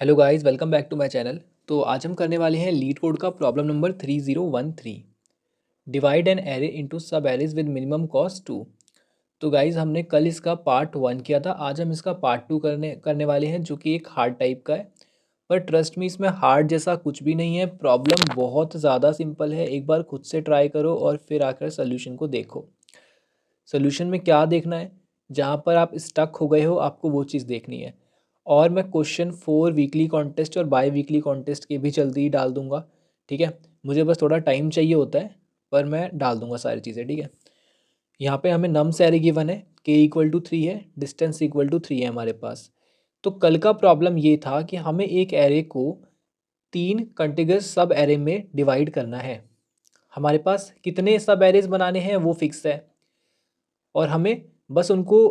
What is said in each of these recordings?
Hello guys, welcome back to my channel. तो आज हम करने वाले हैं लीड कोड का problem number 3013। Divide an array into sub arrays with minimum cost 2। तो गाइस हमने कल इसका पार्ट 1 किया था, आज हम इसका पार्ट 2 करने वाले हैं, जो कि एक हार्ड टाइप का है। पर ट्रस्ट मी, इसमें हार्ड जैसा कुछ भी नहीं है। प्रॉब्लम बहुत ज़्यादा सिंपल है। एक बार खुद से ट्राई करो और फिर आकर सोल्यूशन को देखो। सोल्यूशन में क्या देखना है, जहाँ पर आप स्टक हो गए हो आपको वो चीज़ देखनी है। और मैं क्वेश्चन 4 वीकली कॉन्टेस्ट और बाई वीकली कॉन्टेस्ट के भी जल्दी ही डाल दूंगा। ठीक है, मुझे बस थोड़ा टाइम चाहिए होता है, पर मैं डाल दूंगा सारी चीज़ें। ठीक है, यहाँ पे हमें नम्स एरे गिवन है, k=3 है, डिस्टेंस =3 है हमारे पास। तो कल का प्रॉब्लम ये था कि हमें एक एरे को 3 कंटिग्यूअस सब एरे में डिवाइड करना है। हमारे पास कितने सब एरेज बनाने हैं वो फिक्स है, और हमें बस उनको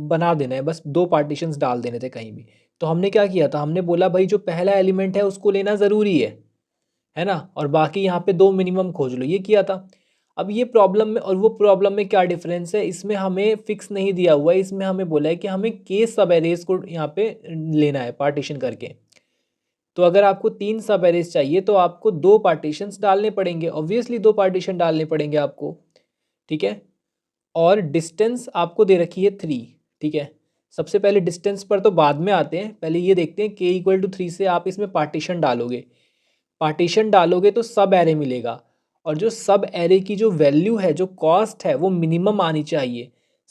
बना देना है, बस 2 पार्टीशंस डाल देने थे कहीं भी। तो हमने क्या किया था, हमने बोला भाई जो पहला एलिमेंट है उसको लेना ज़रूरी है ना, और बाकी यहाँ पे 2 मिनिमम खोज लो, ये किया था। अब ये प्रॉब्लम में और वो प्रॉब्लम में क्या डिफरेंस है, इसमें हमें फिक्स नहीं दिया हुआ है। इसमें हमें बोला है कि हमें के सब एरेज को यहाँ पे लेना है पार्टीशन करके। तो अगर आपको 3 सब एरेज चाहिए तो आपको 2 पार्टीशंस डालने पड़ेंगे, ऑब्वियसली 2 पार्टीशन डालने पड़ेंगे आपको। ठीक है, और डिस्टेंस आपको दे रखी है 3। ठीक है, सबसे पहले डिस्टेंस पर तो बाद में आते हैं, पहले ये देखते हैं k=3 से आप इसमें पार्टीशन डालोगे। पार्टीशन डालोगे तो सब एरे मिलेगा, और जो सब एरे की जो वैल्यू है, जो कॉस्ट है, वो मिनिमम आनी चाहिए।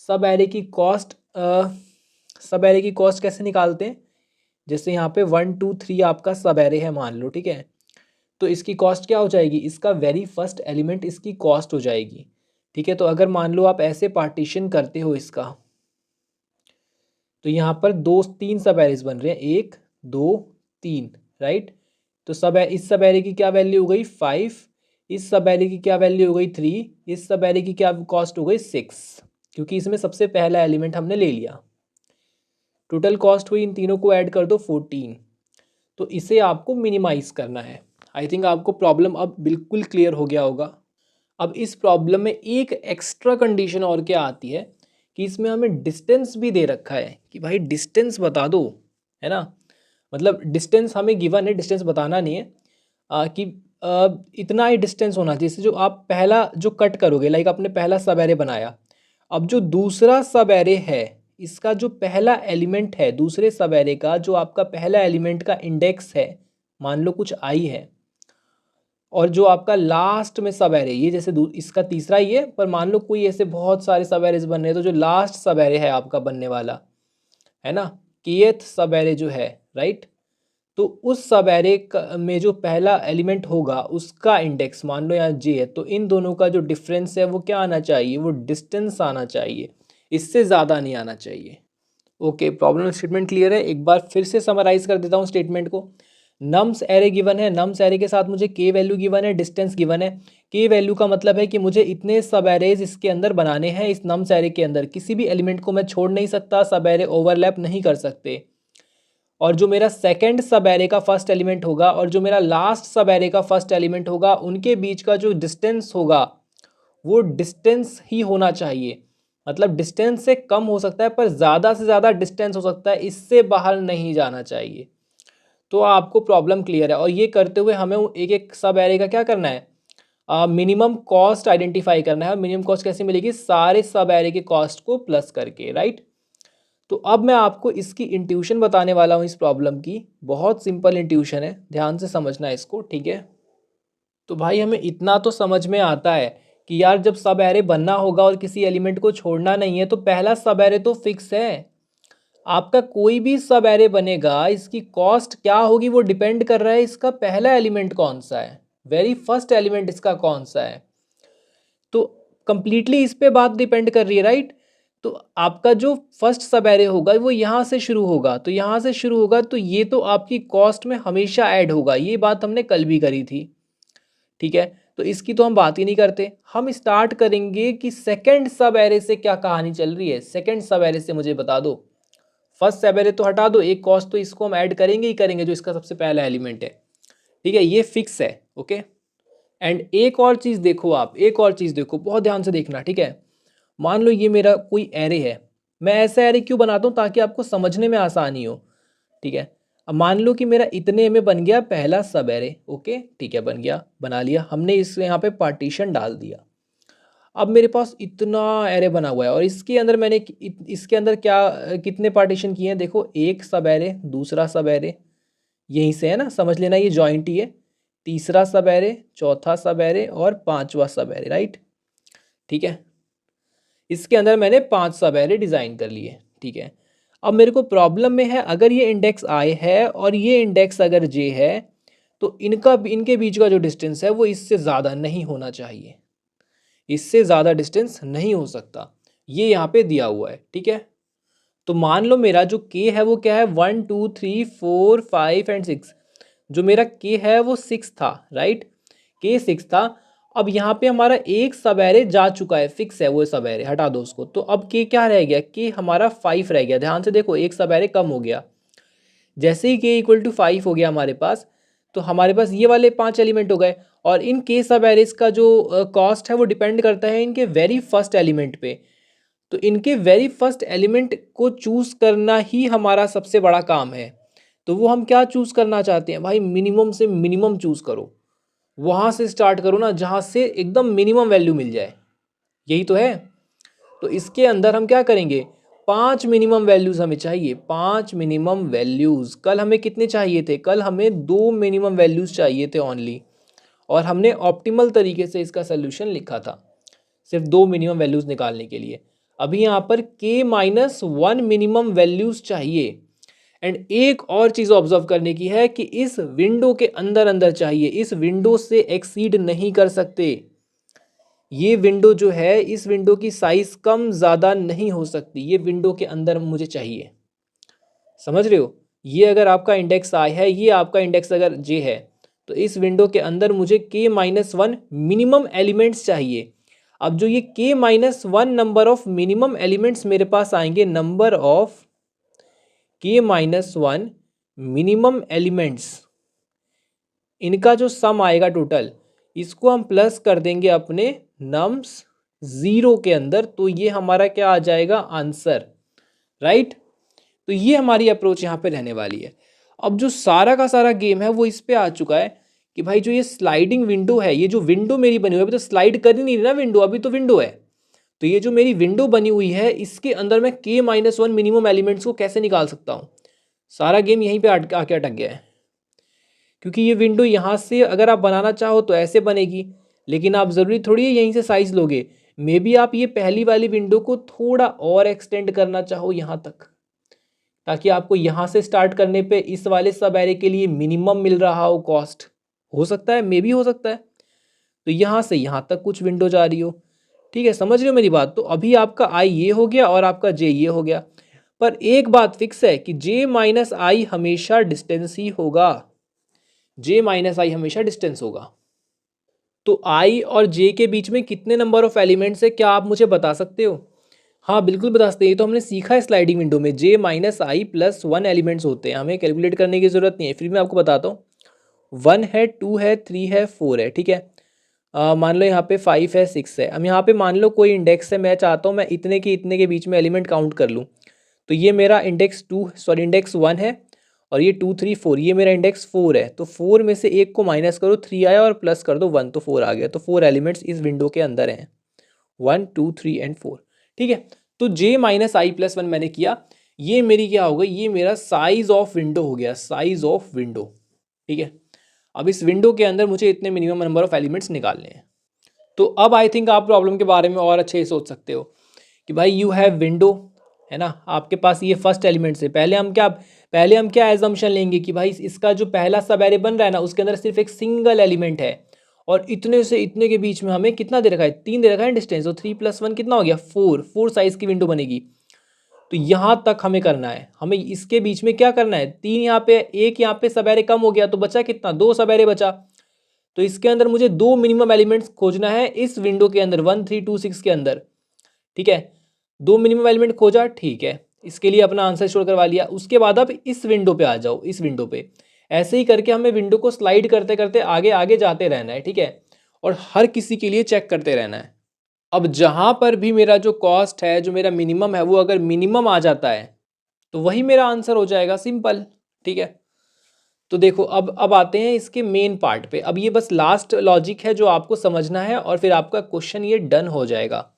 सब एरे की कॉस्ट सब एरे की कॉस्ट कैसे निकालते हैं, जैसे यहाँ पे 1 2 3 आपका सब एरे है मान लो। ठीक है, तो इसकी कॉस्ट क्या हो जाएगी, इसका वेरी फर्स्ट एलिमेंट इसकी कॉस्ट हो जाएगी। ठीक है, तो अगर मान लो आप ऐसे पार्टीशन करते हो इसका, तो यहाँ पर 2 3 सब एरेज बन रहे हैं, 1 2 3, राइट। तो इस सब एरे की क्या वैल्यू हो गई 5, इस सब एरे की क्या वैल्यू हो गई 3, इस सब एरे की क्या कॉस्ट हो गई 6, क्योंकि इसमें सबसे पहला एलिमेंट हमने ले लिया। टोटल कॉस्ट हुई, इन तीनों को ऐड कर दो 14। तो इसे आपको मिनिमाइज करना है। आई थिंक आपको प्रॉब्लम अब बिल्कुल क्लियर हो गया होगा। अब इस प्रॉब्लम में एक एक्स्ट्रा कंडीशन और क्या आती है कि इसमें हमें डिस्टेंस भी दे रखा है कि भाई डिस्टेंस बता दो, है ना। मतलब डिस्टेंस हमें गिवन है, डिस्टेंस बताना नहीं है। कि इतना ही डिस्टेंस होना चाहिए, जैसे जो आप पहला जो कट करोगे, लाइक आपने पहला सब एरे बनाया, अब जो दूसरा सब एरे है, इसका जो पहला एलिमेंट है दूसरे सब एरे का, जो आपका पहला एलिमेंट का इंडेक्स है, मान लो कुछ आई है, और जो आपका लास्ट में सब एरे, ये जैसे इसका तीसरा ही है, पर मान लो कोई ऐसे बहुत सारे सब एरेज बन रहे हैं, तो जो लास्ट सब एरे है आपका बनने वाला, है ना, kth सब एरे जो है, राइट। तो उस सब एरे में जो पहला एलिमेंट होगा उसका इंडेक्स मान लो यहाँ j है, तो इन दोनों का जो डिफरेंस है वो क्या आना चाहिए, वो डिस्टेंस आना चाहिए, इससे ज़्यादा नहीं आना चाहिए। ओके, प्रॉब्लम स्टेटमेंट क्लियर है। एक बार फिर से समराइज कर देता हूँ स्टेटमेंट को। नम्स एरे गिवन है, नम्स एरे के साथ मुझे के वैल्यू गिवन है, डिस्टेंस गिवन है। के वैल्यू का मतलब है कि मुझे इतने सब एरेज इसके अंदर बनाने हैं, इस नम्स एरे के अंदर किसी भी एलिमेंट को मैं छोड़ नहीं सकता, सब एरे ओवरलैप नहीं कर सकते। और जो मेरा सेकंड सब एरे का फर्स्ट एलिमेंट होगा और जो मेरा लास्ट सब एरे का फर्स्ट एलिमेंट होगा, उनके बीच का जो डिस्टेंस होगा वो डिस्टेंस ही होना चाहिए। मतलब डिस्टेंस से कम हो सकता है, पर ज़्यादा से ज़्यादा डिस्टेंस हो सकता है, इससे बाहर नहीं जाना चाहिए। तो आपको प्रॉब्लम क्लियर है। और ये करते हुए हमें एक एक सब एरे का क्या करना है, मिनिमम कॉस्ट आइडेंटिफाई करना है। और मिनिमम कॉस्ट कैसे मिलेगी, सारे सब एरे के कॉस्ट को प्लस करके, राइट। तो अब मैं आपको इसकी इंट्यूशन बताने वाला हूँ इस प्रॉब्लम की। बहुत सिंपल इंट्यूशन है, ध्यान से समझना है इसको, ठीक है। तो भाई हमें इतना तो समझ में आता है कि यार जब सब एरे बनना होगा और किसी एलिमेंट को छोड़ना नहीं है, तो पहला सब एरे तो फिक्स है। आपका कोई भी सब एरे बनेगा, इसकी कॉस्ट क्या होगी वो डिपेंड कर रहा है इसका पहला एलिमेंट कौन सा है, वेरी फर्स्ट एलिमेंट इसका कौन सा है। तो कंप्लीटली इस पे बात डिपेंड कर रही है, राइट। तो आपका जो फर्स्ट सब एरे होगा वो यहाँ से शुरू होगा, तो यहाँ से शुरू होगा, तो ये तो आपकी कॉस्ट में हमेशा ऐड होगा। ये बात हमने कल भी करी थी, ठीक है। तो इसकी तो हम बात ही नहीं करते। हम स्टार्ट करेंगे कि सेकंड सब एरे से क्या कहानी चल रही है। सेकंड सब एरे से मुझे बता दो, फर्स्ट सब एरे तो हटा दो, एक कॉस्ट तो इसको हम ऐड करेंगे ही करेंगे, जो इसका सबसे पहला एलिमेंट है, ठीक है, ये फिक्स है, ओके। एंड एक और चीज़ देखो, आप एक और चीज़ देखो, बहुत ध्यान से देखना, ठीक है। मान लो ये मेरा कोई एरे है, मैं ऐसा एरे क्यों बनाता हूँ, ताकि आपको समझने में आसानी हो, ठीक है। अब मान लो कि मेरा इतने में बन गया पहला सब एरे। ओके ठीक है, बन गया, बना लिया हमने, इस यहाँ पे पार्टीशन डाल दिया। अब मेरे पास इतना एरे बना हुआ है और इसके अंदर मैंने इसके अंदर क्या कितने पार्टीशन किए हैं देखो, एक सब एरे, दूसरा सब एरे, यहीं से है ना, समझ लेना ये जॉइंट ही है, तीसरा सब एरे, चौथा सब एरे और पांचवा सब एरे, राइट। ठीक है, इसके अंदर मैंने 5 सब एरे डिज़ाइन कर लिए। ठीक है, अब मेरे को प्रॉब्लम में है, अगर ये इंडेक्स आई है और ये इंडेक्स अगर जे है, तो इनके बीच का जो डिस्टेंस है वो इससे ज़्यादा नहीं होना चाहिए, इससे ज़्यादा डिस्टेंस नहीं हो सकता, ये यहाँ पे दिया हुआ है। ठीक है, तो मान लो मेरा जो के है वो क्या है, 1 2 3 4 5 एंड 6, जो मेरा के है वो 6 था, राइट, के 6 था। अब यहाँ पे हमारा एक सब एरे जा चुका है, फिक्स है वो सब एरे, हटा दो उसको, तो अब के क्या रह गया, के हमारा 5 रह गया। ध्यान से देखो, एक सब एरे कम हो गया। जैसे ही के इक्वल टू 5 हो गया हमारे पास, तो हमारे पास ये वाले 5 एलिमेंट हो गए। और इन के सब एरेज का जो कॉस्ट है वो डिपेंड करता है इनके वेरी फर्स्ट एलिमेंट पे। तो इनके वेरी फर्स्ट एलिमेंट को चूज़ करना ही हमारा सबसे बड़ा काम है। तो वो हम क्या चूज़ करना चाहते हैं भाई, मिनिमम से मिनिमम चूज़ करो, वहाँ से स्टार्ट करो ना जहाँ से एकदम मिनिमम वैल्यू मिल जाए, यही तो है। तो इसके अंदर हम क्या करेंगे, 5 मिनिमम वैल्यूज़ हमें चाहिए, 5 मिनिमम वैल्यूज़। कल हमें कितने चाहिए थे, कल हमें 2 मिनिमम वैल्यूज़ चाहिए थे ओनली, और हमने ऑप्टिमल तरीके से इसका सोल्यूशन लिखा था सिर्फ 2 मिनिमम वैल्यूज़ निकालने के लिए। अभी यहाँ पर k-1 मिनिमम वैल्यूज़ चाहिए। एंड एक और चीज़ ऑब्जर्व करने की है कि इस विंडो के अंदर अंदर चाहिए, इस विंडो से एक्सीड नहीं कर सकते। ये विंडो जो है, इस विंडो की साइज कम ज़्यादा नहीं हो सकती, ये विंडो के अंदर मुझे चाहिए। समझ रहे हो, ये अगर आपका इंडेक्स आई है, ये आपका इंडेक्स अगर जे है, तो इस विंडो के अंदर मुझे k-1 मिनिमम एलिमेंट्स चाहिए। अब जो ये k-1 number of minimum elements मेरे पास आएंगे, number of k-1 minimum elements, इनका जो सम आएगा टोटल, इसको हम प्लस कर देंगे अपने नम्स 0 के अंदर, तो ये हमारा क्या आ जाएगा, आंसर, राइट। तो ये हमारी अप्रोच यहाँ पे रहने वाली है। अब जो सारा का सारा गेम है वो इस पे आ चुका है कि भाई जो ये स्लाइडिंग विंडो है, ये जो विंडो मेरी बनी हुई है, अभी तो स्लाइड कर ही नहीं रही ना विंडो, अभी तो विंडो है। तो ये जो मेरी विंडो बनी हुई है, इसके अंदर मैं k-1 मिनिमम एलिमेंट्स को कैसे निकाल सकता हूँ। सारा गेम यहीं पे आके अटक गया है, क्योंकि ये विंडो यहाँ से अगर आप बनाना चाहो तो ऐसे बनेगी, लेकिन आप ज़रूरी थोड़ी है यहीं से साइज़ लोगे। मे बी आप ये पहली वाली विंडो को थोड़ा और एक्सटेंड करना चाहो यहाँ तक, ताकि आपको यहाँ से स्टार्ट करने पे इस वाले सब एरे के लिए मिनिमम मिल रहा हो कॉस्ट, हो सकता है, मे बी हो सकता है। तो यहाँ से यहाँ तक कुछ विंडो जा रही हो। ठीक है, समझ रहे हो मेरी बात। तो अभी आपका आई ये हो गया और आपका जे ये हो गया, पर एक बात फिक्स है कि j-i हमेशा डिस्टेंस ही होगा, j-i हमेशा डिस्टेंस होगा। तो i और j के बीच में कितने नंबर ऑफ एलिमेंट्स है, क्या आप मुझे बता सकते हो। हाँ बिल्कुल बता सकते हैं, ये तो हमने सीखा है स्लाइडिंग विंडो में, j-i + 1 एलिमेंट्स होते हैं, हमें कैलकुलेट करने की ज़रूरत नहीं है, फिर मैं आपको बताता हूँ। 1 है, 2 है, 3 है, 4 है। ठीक है, मान लो यहाँ पे 5 है, 6 है। अब यहाँ पे मान लो कोई इंडेक्स है, मैं चाहता हूँ मैं इतने के बीच में एलिमेंट काउंट कर लूँ। तो ये मेरा इंडेक्स 1 है, और ये 2 3 4, ये मेरा इंडेक्स 4 है। तो 4 में से एक को माइनस करो, 3 आया, और प्लस कर दो 1, तो 4 आ गया। तो 4 एलिमेंट्स इस विंडो के अंदर हैं, 1 2 3 एंड 4। ठीक है, तो j-i + 1 मैंने किया, ये मेरी क्या हो गई, ये मेरा साइज ऑफ विंडो हो गया, साइज ऑफ विंडो। ठीक है, अब इस विंडो के अंदर मुझे इतने मिनिमम नंबर ऑफ एलिमेंट्स निकालने हैं। तो अब आई थिंक आप प्रॉब्लम के बारे में और अच्छे से सोच सकते हो कि भाई यू हैव विंडो, है ना, आपके पास ये फर्स्ट एलिमेंट से पहले हम क्या एजम्पशन लेंगे कि भाई इसका जो पहला सब एरे बन रहा है ना, उसके अंदर सिर्फ एक सिंगल एलिमेंट है, और इतने से इतने के बीच में हमें कितना दे रखा है, 3 दे रखा है डिस्टेंस, तो 3 + 1 कितना हो गया, 4 साइज की विंडो बनेगी। तो यहाँ तक हमें करना है, हमें इसके बीच में क्या करना है, 3 यहाँ पे, एक यहाँ पे सब एरे कम हो गया, तो बचा कितना, 2 सब एरे बचा। तो इसके अंदर मुझे 2 मिनिमम एलिमेंट्स खोजना है इस विंडो के अंदर, 1 3 2 6 के अंदर। ठीक है, 2 मिनिमम एलिमेंट खोजा, ठीक है, इसके लिए अपना आंसर स्टोर करवा लिया। उसके बाद अब इस विंडो पे आ जाओ, इस विंडो पे ऐसे ही करके हमें विंडो को स्लाइड करते करते आगे आगे जाते रहना है। ठीक है, और हर किसी के लिए चेक करते रहना है। अब जहाँ पर भी मेरा जो कॉस्ट है, जो मेरा मिनिमम है, वो अगर मिनिमम आ जाता है तो वही मेरा आंसर हो जाएगा, सिंपल। ठीक है, तो देखो अब आते हैं इसके मेन पार्ट पे। अब ये बस लास्ट लॉजिक है जो आपको समझना है और फिर आपका क्वेश्चन ये डन हो जाएगा।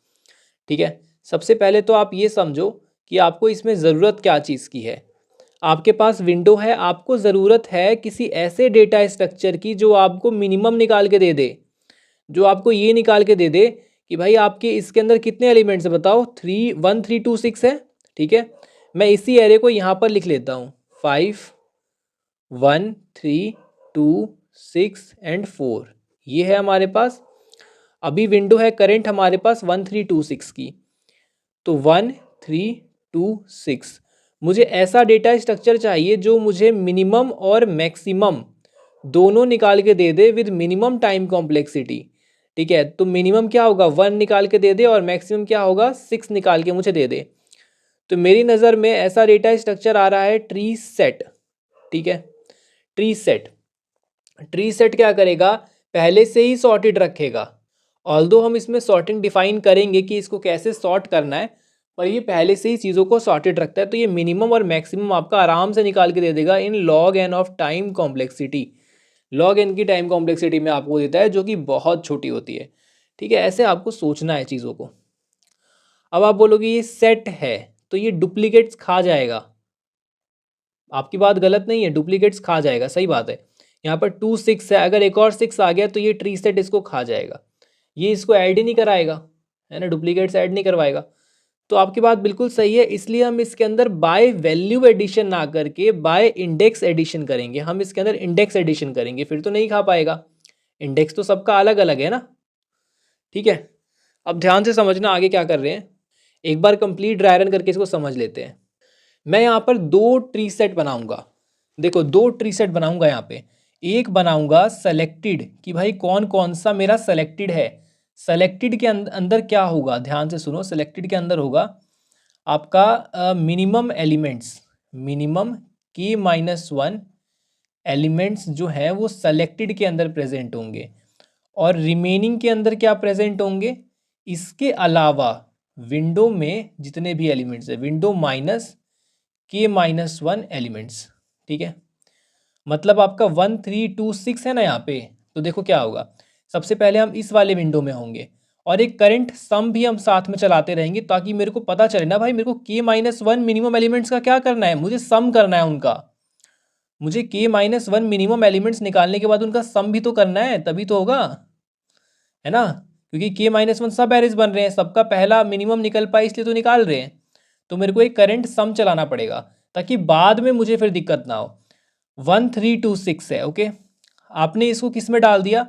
ठीक है, सबसे पहले तो आप ये समझो कि आपको इसमें ज़रूरत क्या चीज़ की है। आपके पास विंडो है, आपको ज़रूरत है किसी ऐसे डेटा स्ट्रक्चर की जो आपको मिनिमम निकाल के दे दे, जो आपको ये निकाल के दे दे कि भाई आपके इसके अंदर कितने एलिमेंट्स है बताओ, 3 1 3 2 6 है। ठीक है, मैं इसी एरे को यहाँ पर लिख लेता हूँ, 5 1 3 2 6 एंड 4। ये है हमारे पास, अभी विंडो है करेंट हमारे पास 1326 की। तो 1326 मुझे ऐसा डेटा स्ट्रक्चर चाहिए जो मुझे मिनिमम और मैक्सिमम दोनों निकाल के दे दे विद मिनिमम टाइम कॉम्प्लेक्सिटी। ठीक है, तो मिनिमम क्या होगा, 1 निकाल के दे दे और मैक्सिमम क्या होगा, 6 निकाल के मुझे दे दे। तो मेरी नज़र में ऐसा डेटा स्ट्रक्चर आ रहा है ट्री सेट। ठीक है, ट्री सेट, ट्री सेट क्या करेगा, पहले से ही सॉर्टेड रखेगा। ऑल्दो हम इसमें सॉर्टिंग डिफाइन करेंगे कि इसको कैसे सॉर्ट करना है, पर ये पहले से ही चीज़ों को सॉर्टेड रखता है। तो ये मिनिमम और मैक्सिमम आपका आराम से निकाल के दे देगा in log n of time complexity. Log n की टाइम कॉम्प्लेक्सिटी में आपको देता है जो कि बहुत छोटी होती है। ठीक है, ऐसे आपको सोचना है चीज़ों को। अब आप बोलोगे ये सेट है तो ये डुप्लीकेट्स खा जाएगा। आपकी बात गलत नहीं है, डुप्लीकेट्स खा जाएगा, सही बात है। यहाँ पर 2 6 है, अगर एक और 6 आ गया तो ये ट्री सेट इसको खा जाएगा, ये इसको ऐड ही नहीं कराएगा, है ना, डुप्लीकेट्स ऐड नहीं करवाएगा। तो आपकी बात बिल्कुल सही है, इसलिए हम इसके अंदर बाय वैल्यू एडिशन ना करके बाय इंडेक्स एडिशन करेंगे। हम इसके अंदर इंडेक्स एडिशन करेंगे, फिर तो नहीं खा पाएगा, इंडेक्स तो सबका अलग अलग है ना। ठीक है, अब ध्यान से समझना आगे क्या कर रहे हैं, एक बार कंप्लीट ड्राई रन करके इसको समझ लेते हैं। मैं यहाँ पर 2 ट्री सेट बनाऊंगा। देखो 2 ट्री सेट बनाऊंगा यहाँ पे। एक बनाऊंगा सेलेक्टेड कि भाई कौन कौन सा मेरा सेलेक्टेड है। सेलेक्टेड के अंदर क्या होगा, ध्यान से सुनो, सेलेक्टेड के अंदर होगा आपका minimum elements, minimum k-1 elements जो हैं वो सेलेक्टेड के अंदर प्रेजेंट होंगे, और रिमेनिंग के अंदर क्या प्रेजेंट होंगे, इसके अलावा विंडो में जितने भी एलिमेंट्स है, विंडो माइनस k-1 एलिमेंट्स। ठीक है, मतलब आपका 1326 है ना यहाँ पे। तो देखो क्या होगा, सबसे पहले हम इस वाले विंडो में होंगे और एक करंट सम भी हम साथ में चलाते रहेंगे ताकि मेरे को पता चले ना भाई मेरे को k-1 मिनिमम एलिमेंट्स का क्या करना है, मुझे सम करना है उनका। मुझे k-1 मिनिमम एलिमेंट्स निकालने के बाद उनका सम भी तो करना है, तभी तो होगा, है ना, क्योंकि k-1 सब एरेज बन रहे हैं, सबका पहला मिनिमम निकल पाए इसलिए तो निकाल रहे हैं। तो मेरे को एक करंट सम चलाना पड़ेगा ताकि बाद में मुझे फिर दिक्कत ना हो। 1326 है, ओके। आपने इसको किस में डाल दिया,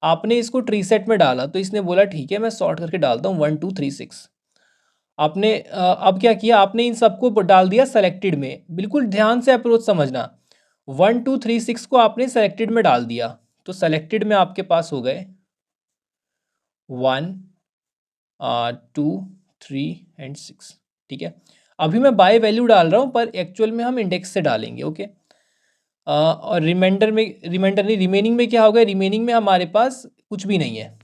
आपने इसको ट्री सेट में डाला, तो इसने बोला ठीक है मैं सॉर्ट करके डालता हूँ 1 2 3 6। आपने अब क्या किया, आपने इन सबको डाल दिया सेलेक्टेड में। बिल्कुल ध्यान से अप्रोच समझना, 1 2 3 6 को आपने सेलेक्टेड में डाल दिया, तो सेलेक्टेड में आपके पास हो गए 1 2 3 एंड 6। ठीक है, अभी मैं बाय वैल्यू डाल रहा हूँ पर एक्चुअल में हम इंडेक्स से डालेंगे, ओके। और रिमाइंडर नहीं, रिमेनिंग में क्या होगा, रिमेनिंग में हमारे पास कुछ भी नहीं है,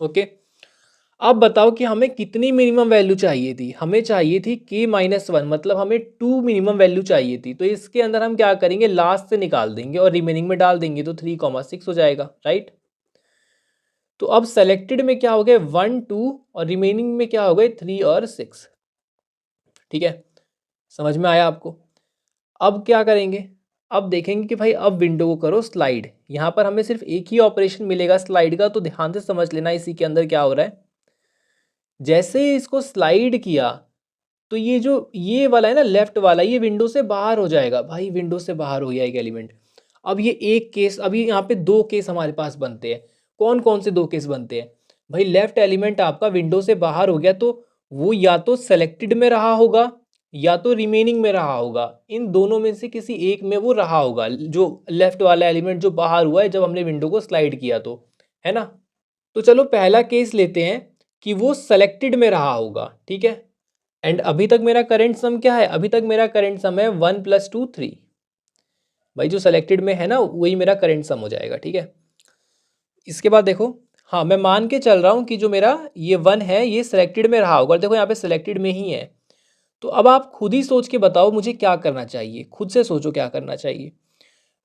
ओके। अब बताओ कि हमें कितनी मिनिमम वैल्यू चाहिए थी, हमें चाहिए थी k-1, मतलब हमें 2 मिनिमम वैल्यू चाहिए थी। तो इसके अंदर हम क्या करेंगे, लास्ट से निकाल देंगे और रिमेनिंग में डाल देंगे, तो 3 6 हो जाएगा, राइट। तो अब सेलेक्टेड में क्या हो गए 1 2 और रिमेनिंग में क्या हो गए 3 और 6। ठीक है, समझ में आया आपको। अब क्या करेंगे, अब देखेंगे कि भाई अब विंडो को करो स्लाइड। यहाँ पर हमें सिर्फ एक ही ऑपरेशन मिलेगा स्लाइड का, तो ध्यान से समझ लेना इसी के अंदर क्या हो रहा है। जैसे ही इसको स्लाइड किया तो ये जो ये वाला है ना लेफ्ट वाला, ये विंडो से बाहर हो जाएगा। भाई विंडो से बाहर हो गया एक एलिमेंट। अब ये एक केस, अभी यहाँ पे 2 केस हमारे पास बनते हैं। कौन कौन से 2 केस बनते हैं, भाई लेफ्ट एलिमेंट आपका विंडो से बाहर हो गया तो वो या तो सेलेक्टेड में रहा होगा या तो रिमेनिंग में रहा होगा, इन दोनों में से किसी एक में वो रहा होगा, जो लेफ्ट वाला एलिमेंट जो बाहर हुआ है जब हमने विंडो को स्लाइड किया, तो है ना। तो चलो पहला केस लेते हैं कि वो सेलेक्टेड में रहा होगा, ठीक है। एंड अभी तक मेरा करंट सम क्या है, अभी तक मेरा करंट सम है 1 + 2 3। भाई जो सेलेक्टेड में है ना वही मेरा करंट सम हो जाएगा, ठीक है। इसके बाद देखो, हाँ मैं मान के चल रहा हूँ कि जो मेरा ये 1 है ये सेलेक्टेड में रहा होगा, देखो यहाँ पे सेलेक्टेड में ही है। तो अब आप खुद ही सोच के बताओ मुझे क्या करना चाहिए, खुद से सोचो क्या करना चाहिए।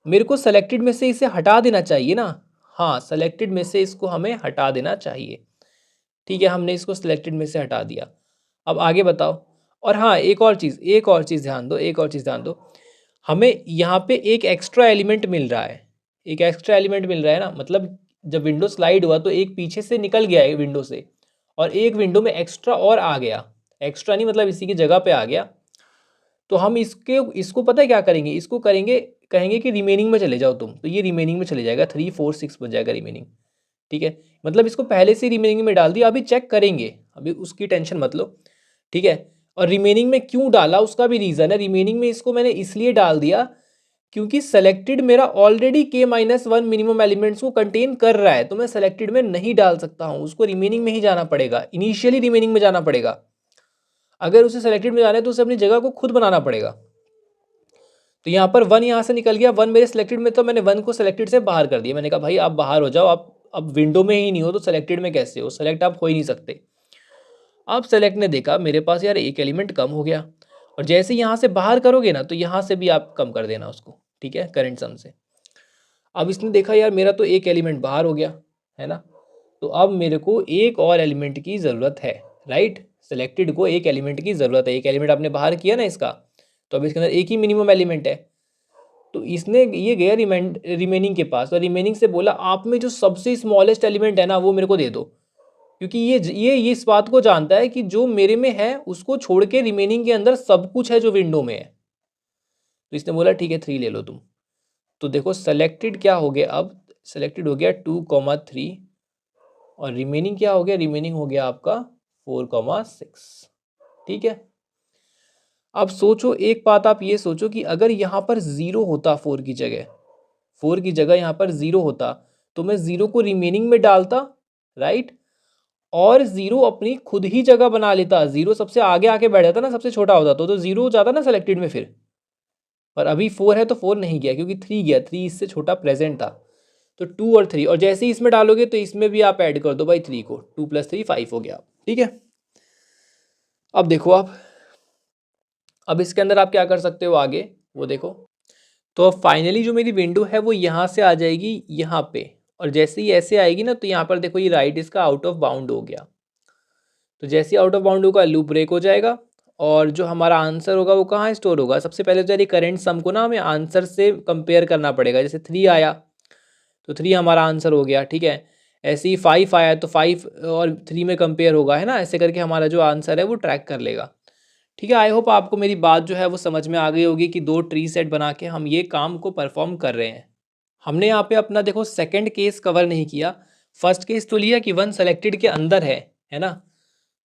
मेरे को सेलेक्टेड में से इसे हटा देना चाहिए ना। हाँ, सेलेक्टेड में से इसको हमें हटा देना चाहिए। ठीक है, हमने इसको सिलेक्टेड में से हटा दिया। अब आगे बताओ। और हाँ, एक और चीज़ ध्यान दो, एक और चीज़ ध्यान दो। हमें यहाँ पे एक एक्स्ट्रा एलिमेंट मिल रहा है, एक एक्स्ट्रा एलिमेंट मिल रहा है ना, मतलब जब विंडो स्लाइड हुआ तो एक पीछे से निकल गया है विंडो से, और एक विंडो में एक्स्ट्रा और आ गया। एक्स्ट्रा नहीं मतलब इसी की जगह पे आ गया। तो हम इसको पता है क्या करेंगे, इसको करेंगे, कहेंगे कि रिमेनिंग में चले जाओ तुम, तो ये रिमेनिंग में चले जाएगा, 3 4 6 बन जाएगा रिमेनिंग। ठीक है, मतलब इसको पहले से रिमेनिंग में डाल दिया, अभी चेक करेंगे, अभी उसकी टेंशन मत लो। ठीक है, और रिमेनिंग में क्यों डाला उसका भी रीज़न है। रिमेनिंग में इसको मैंने इसलिए डाल दिया क्योंकि सेलेक्टेड मेरा ऑलरेडी K-1 मिनिमम एलिमेंट्स को कंटेन कर रहा है, तो मैं सेलेक्टेड में नहीं डाल सकता हूँ, उसको रिमेनिंग में ही जाना पड़ेगा, इनिशियली रिमेनिंग में जाना पड़ेगा। अगर उसे सेलेक्टेड में जाना है तो उसे अपनी जगह को खुद बनाना पड़ेगा। तो यहाँ पर 1 यहाँ से निकल गया, 1 मेरे सेलेक्टेड में, तो मैंने 1 को सेलेक्टेड से बाहर कर दिया। मैंने कहा भाई आप बाहर हो जाओ, आप अब विंडो में ही नहीं हो तो सेलेक्टेड में कैसे हो, सेलेक्ट आप हो ही नहीं सकते। अब सेलेक्ट ने देखा मेरे पास यार एक एलिमेंट कम हो गया, और जैसे यहाँ से बाहर करोगे ना तो यहाँ से भी आप कम कर देना उसको, ठीक है, करंट सम से। अब इसने देखा यार मेरा तो एक एलिमेंट बाहर हो गया है ना, तो अब मेरे को एक और एलिमेंट की ज़रूरत है, राइट। सेलेक्टेड को एक एलिमेंट की ज़रूरत है, एक एलिमेंट आपने बाहर किया ना इसका, तो अब इसके अंदर एक ही मिनिमम एलिमेंट है। तो इसने ये गया रिमेनिंग के पास, और रिमेनिंग से बोला आप में जो सबसे स्मॉलेस्ट एलिमेंट है ना वो मेरे को दे दो, क्योंकि ये इस बात को जानता है कि जो मेरे में है उसको छोड़ के रिमेनिंग के अंदर सब कुछ है जो विंडो में है। तो इसने बोला ठीक है 3 ले लो तुम। तो देखो सेलेक्टेड क्या हो गया, अब सेलेक्टेड हो गया 2,3, और रिमेनिंग क्या हो गया, रिमेनिंग हो गया आपका 4,6। ठीक है, अब सोचो एक बात, आप ये सोचो कि अगर यहाँ पर 0 होता, 4 की जगह, 4 की जगह यहाँ पर 0 होता, तो मैं 0 को रिमेनिंग में डालता, राइट, और 0 अपनी खुद ही जगह बना लेता। 0 सबसे आगे आके बैठ जाता ना, सबसे छोटा होता तो 0 हो जाता ना सेलेक्टेड में फिर। पर अभी 4 है तो 4 नहीं गया क्योंकि 3 गया, 3 इससे छोटा प्रेजेंट था। तो 2 और 3, और जैसे ही इसमें डालोगे तो इसमें भी आप ऐड कर दो भाई 3 को, 2 + 3 5 हो गया। ठीक है, अब देखो आप, अब इसके अंदर आप क्या कर सकते हो आगे वो देखो। तो अब फाइनली जो मेरी विंडो है वो यहाँ से आ जाएगी यहाँ पे, और जैसे ही ऐसे आएगी ना तो यहाँ पर देखो ये राइट इसका आउट ऑफ बाउंड हो गया। तो जैसे ही आउट ऑफ बाउंड होगा लूप ब्रेक हो जाएगा, और जो हमारा आंसर होगा वो कहाँ स्टोर होगा। सबसे पहले तो यार करंट सम को ना हमें आंसर से कंपेयर करना पड़ेगा। जैसे 3 आया तो 3 हमारा आंसर हो गया, ठीक है। ऐसे ही 5 आया तो 5 और 3 में कंपेयर होगा, है ना। ऐसे करके हमारा जो आंसर है वो ट्रैक कर लेगा। ठीक है, आई होप आपको मेरी बात जो है वो समझ में आ गई होगी कि 2 ट्री सेट बना के हम ये काम को परफॉर्म कर रहे हैं। हमने यहाँ पे अपना देखो सेकंड केस कवर नहीं किया। फर्स्ट केस तो लिया कि 1 सेलेक्टेड के अंदर है ना।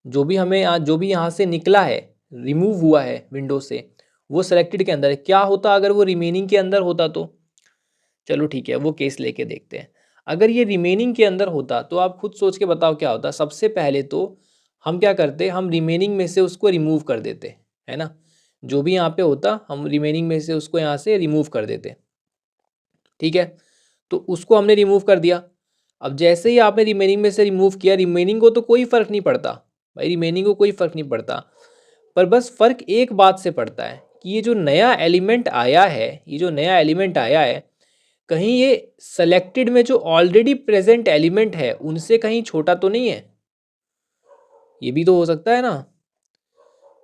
जो भी हमें जो भी यहाँ से निकला है, रिमूव हुआ है विंडो से, वो सेलेक्टेड के अंदर है। क्या होता अगर वो रिमेनिंग के अंदर होता तो, चलो ठीक है वो केस लेके देखते हैं। अगर ये रिमेनिंग के अंदर होता तो आप खुद सोच के बताओ क्या होता। सबसे पहले तो हम क्या करते, हम रिमेनिंग में से उसको रिमूव कर देते, है ना। जो भी यहाँ पे होता हम रिमेनिंग में से उसको यहाँ से रिमूव कर देते, ठीक है। तो उसको हमने रिमूव कर दिया। अब जैसे ही आपने रिमेनिंग में से रिमूव किया, रिमेनिंग को तो कोई फ़र्क नहीं पड़ता भाई, रिमेनिंग को कोई फ़र्क नहीं पड़ता, पर बस फ़र्क एक बात से पड़ता है कि ये जो नया एलिमेंट आया है, ये जो नया एलिमेंट आया है, कहीं ये सेलेक्टेड में जो ऑलरेडी प्रेजेंट एलिमेंट है उनसे कहीं छोटा तो नहीं है। ये भी तो हो सकता है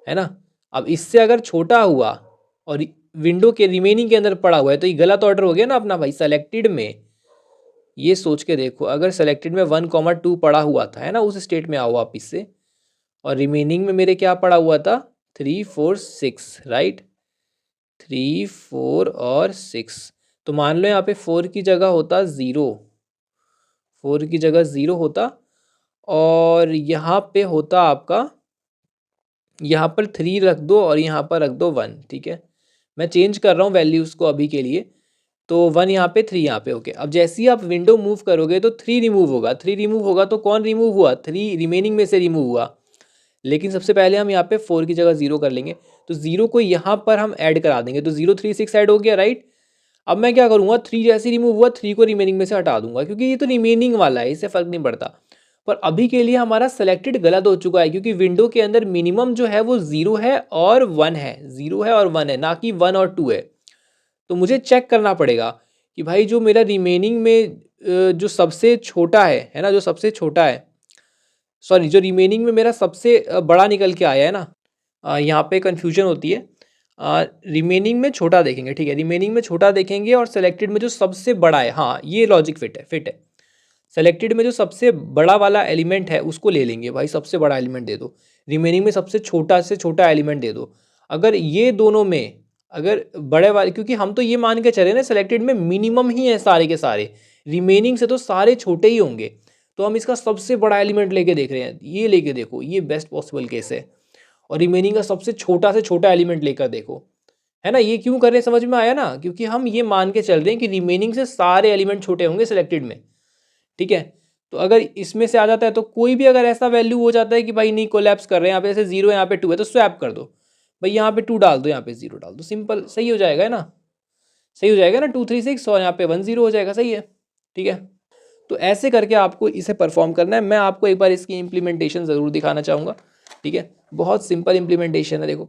ना। अब इससे अगर छोटा हुआ और विंडो के रिमेनिंग के अंदर पड़ा हुआ है तो ये गलत ऑर्डर हो गया ना अपना भाई। सेलेक्टेड में ये सोच के देखो, अगर सेलेक्टेड में 1,2 पड़ा हुआ था, है ना, उस स्टेट में आओ आप इससे, और रिमेनिंग में मेरे क्या पड़ा हुआ था 3 4 6, राइट, 3 4 और 6। तो मान लो यहाँ पे 4 की जगह होता 0, 4 की जगह 0 होता, और यहाँ पे होता आपका, यहाँ पर 3 रख दो और यहाँ पर रख दो 1, ठीक है। मैं चेंज कर रहा हूँ वैल्यूज़ को अभी के लिए। तो 1 यहाँ पे, 3 यहाँ पे, ओके। अब जैसे ही आप विंडो मूव करोगे तो 3 रिमूव होगा, 3 रिमूव होगा तो कौन रिमूव हुआ, 3 रिमेनिंग में से रिमूव हुआ। लेकिन सबसे पहले हम यहाँ पे 4 की जगह 0 कर लेंगे, तो 0 को यहाँ पर हम ऐड करा देंगे, तो 0 3 6 ऐड हो गया, राइट। अब मैं क्या करूँगा, 3 जैसे रिमूव हुआ 3 को रिमेनिंग में से हटा दूंगा, क्योंकि ये तो रिमेनिंग वाला है, इससे फ़र्क नहीं पड़ता। पर अभी के लिए हमारा सेलेक्टेड गलत हो चुका है, क्योंकि विंडो के अंदर मिनिमम जो है वो 0 है और 1 है, 0 है और 1 है, ना कि 1 और 2 है। तो मुझे चेक करना पड़ेगा कि भाई जो मेरा रिमेनिंग में जो सबसे छोटा है ना, जो सबसे छोटा है, सॉरी जो रिमेनिंग में मेरा सबसे बड़ा निकल के आया है ना, यहाँ पे कन्फ्यूजन होती है। रिमेनिंग में छोटा देखेंगे, ठीक है, रिमेनिंग में छोटा देखेंगे और सेलेक्टेड में जो सबसे बड़ा है, हाँ ये लॉजिक फिट है। सेलेक्टेड में जो सबसे बड़ा वाला एलिमेंट है उसको ले लेंगे, भाई सबसे बड़ा एलिमेंट दे दो, रिमेनिंग में सबसे छोटा से छोटा एलिमेंट दे दो। अगर ये दोनों में अगर बड़े वाले, क्योंकि हम तो ये मान के चले ना सेलेक्टेड में मिनिमम ही है सारे के सारे, रिमेनिंग से तो सारे छोटे ही होंगे, तो हम इसका सबसे बड़ा एलिमेंट लेके देख रहे हैं, ये लेके देखो, ये बेस्ट पॉसिबल केस है। और रिमेनिंग का सबसे छोटा से छोटा एलिमेंट लेकर देखो, है ना, ये क्यों कर रहे हैं समझ में आया ना, क्योंकि हम ये मान के चल रहे हैं कि रिमेनिंग से सारे एलिमेंट छोटे होंगे सिलेक्टेड में, ठीक है। तो अगर इसमें से आ जाता है तो कोई भी अगर ऐसा वैल्यू हो जाता है कि भाई नहीं कोलैप्स कर रहे हैं, यहाँ पे जैसे 0 यहाँ पे 2 है तो स्वैप कर दो, भाई यहाँ पे 2 डाल दो, यहाँ पे 0 डाल दो, सिंपल, सही हो जाएगा, है ना, सही हो जाएगा ना, 2 3 6 और यहाँ पे 1 0 हो जाएगा, सही है, ठीक है। तो ऐसे करके आपको इसे परफॉर्म करना है। मैं आपको एक बार इसकी इम्प्लीमेंटेशन ज़रूर दिखाना चाहूँगा, ठीक है, बहुत सिंपल इम्प्लीमेंटेशन है। देखो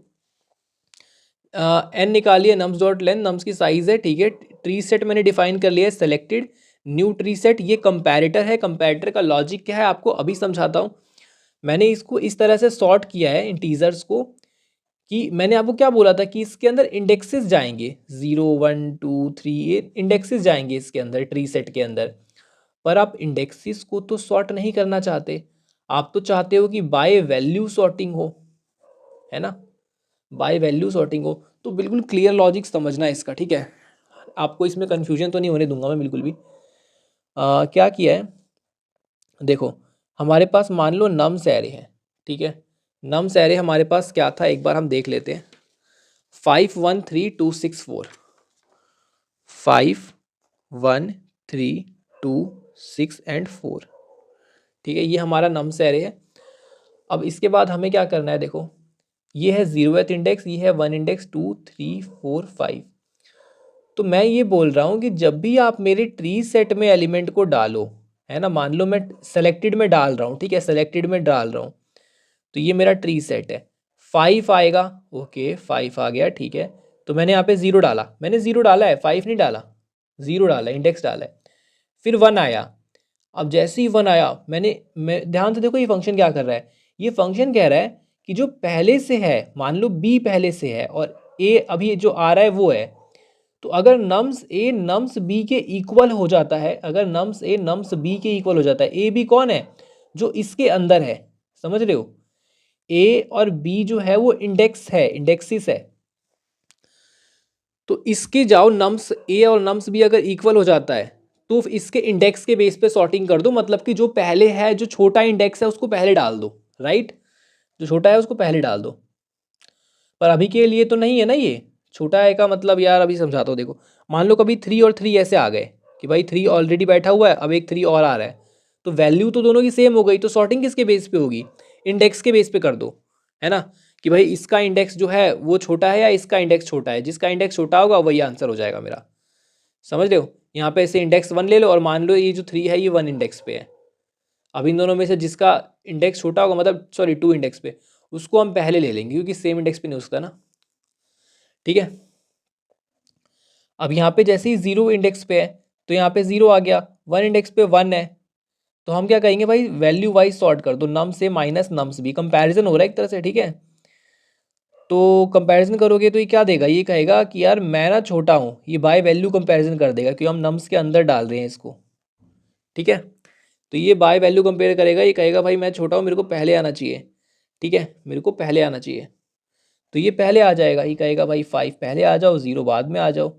एन निकालिए, नम्स डॉट लेंथ, नम्स की साइज़ है, ठीक है, ट्री सेट मैंने डिफाइन कर लिया है सेलेक्टेड, न्यू ट्री सेट, ये कंपैरेटर है, कंपैरेटर का लॉजिक क्या है आपको अभी समझाता हूँ। मैंने इसको इस तरह से सॉर्ट किया है इंटीजर्स को, कि मैंने आपको क्या बोला था कि इसके अंदर इंडेक्सेस जाएंगे 0 1 2 3, ये इंडेक्सेस जाएंगे इसके अंदर ट्री सेट के अंदर। पर आप इंडेक्सेस को तो सॉर्ट नहीं करना चाहते, आप तो चाहते हो कि बाय वैल्यू सॉर्टिंग हो, है ना, बाय वैल्यू सॉर्टिंग हो। तो बिल्कुल क्लियर लॉजिक समझना है इसका, ठीक है, आपको इसमें कन्फ्यूजन तो नहीं होने दूंगा मैं बिल्कुल भी। क्या किया है, देखो हमारे पास मान लो नम्स एरे है, ठीक है, नम्स एरे हमारे पास क्या था एक बार हम देख लेते हैं, 5 1 3 2 6 4, 5 1 3 2 6 एंड 4, ठीक है, ये हमारा नम्स एरे है। अब इसके बाद हमें क्या करना है, देखो ये है 0th इंडेक्स, ये है 1 इंडेक्स 2 3 4 5। तो मैं ये बोल रहा हूँ कि जब भी आप मेरे ट्री सेट में एलिमेंट को डालो, है ना, मान लो मैं सेलेक्टेड में डाल रहा हूँ, ठीक है, सेलेक्टेड में डाल रहा हूँ, तो ये मेरा ट्री सेट है, 5 आएगा, ओके 5 आ गया, ठीक है। तो मैंने यहाँ पे 0 डाला, मैंने 0 डाला है, 5 नहीं डाला, 0 डाला, इंडेक्स डाला है। फिर 1 आया, अब जैसे ही 1 आया मैं ध्यान से देखो ये फंक्शन क्या कर रहा है, ये फंक्शन कह रहा है कि जो पहले से है, मान लो b पहले से है और a अभी जो आ रहा है वो है, तो अगर नम्स a नम्स b के इक्वल हो जाता है, अगर नम्स a नम्स b के इक्वल हो जाता है, a b कौन है, जो इसके अंदर है, समझ रहे हो, a और b जो है वो इंडेक्स है, इंडेक्सिस है, तो इसके जाओ नम्स a और नम्स b अगर इक्वल हो जाता है तो इसके इंडेक्स के बेस पे सॉर्टिंग कर दो, मतलब कि जो पहले है, जो छोटा इंडेक्स है उसको पहले डाल दो, राइट, जो छोटा है उसको पहले डाल दो। पर अभी के लिए तो नहीं है ना, ये छोटा है का मतलब यार अभी समझाता हूँ, देखो मान लो कभी 3 और 3 ऐसे आ गए कि भाई 3 ऑलरेडी बैठा हुआ है, अब एक 3 और आ रहा है, तो वैल्यू तो दोनों की सेम हो गई, तो सॉर्टिंग किसके बेस पे होगी, इंडेक्स के बेस पे कर दो, है ना, कि भाई इसका इंडेक्स जो है वो छोटा है या इसका इंडेक्स छोटा है, जिसका इंडेक्स छोटा होगा वही आंसर हो जाएगा मेरा, समझ रहे हो। यहाँ पे ऐसे इंडेक्स 1 ले लो और मान लो ये जो 3 है ये 1 इंडेक्स पे है, अब इन दोनों में से जिसका इंडेक्स छोटा होगा, मतलब सॉरी 2 इंडेक्स पे, उसको हम पहले ले लेंगे क्योंकि सेम इंडेक्स पे नहीं उसका ना, ठीक है। अब यहाँ पे जैसे ही 0 इंडेक्स पे है तो यहाँ पे 0 आ गया, 1 इंडेक्स पे 1 है, तो हम क्या करेंगे भाई वैल्यू वाइज सॉर्ट कर दो, नम से माइनस नम्स भी, कंपैरिजन हो रहा है एक तरह से, ठीक है। तो कंपैरिजन करोगे तो ये क्या देगा, ये कहेगा कि यार मैं ना छोटा हूँ, ये बाय वैल्यू कंपैरिजन कर देगा क्योंकि हम नम्स के अंदर डाल रहे हैं इसको, ठीक है। तो ये बाय वैल्यू कंपेयर करेगा, ये कहेगा भाई मैं छोटा हूँ, मेरे को पहले आना चाहिए, ठीक है, मेरे को पहले आना चाहिए, तो ये पहले आ जाएगा, ये कहेगा भाई 5 पहले आ जाओ, 0 बाद में आ जाओ।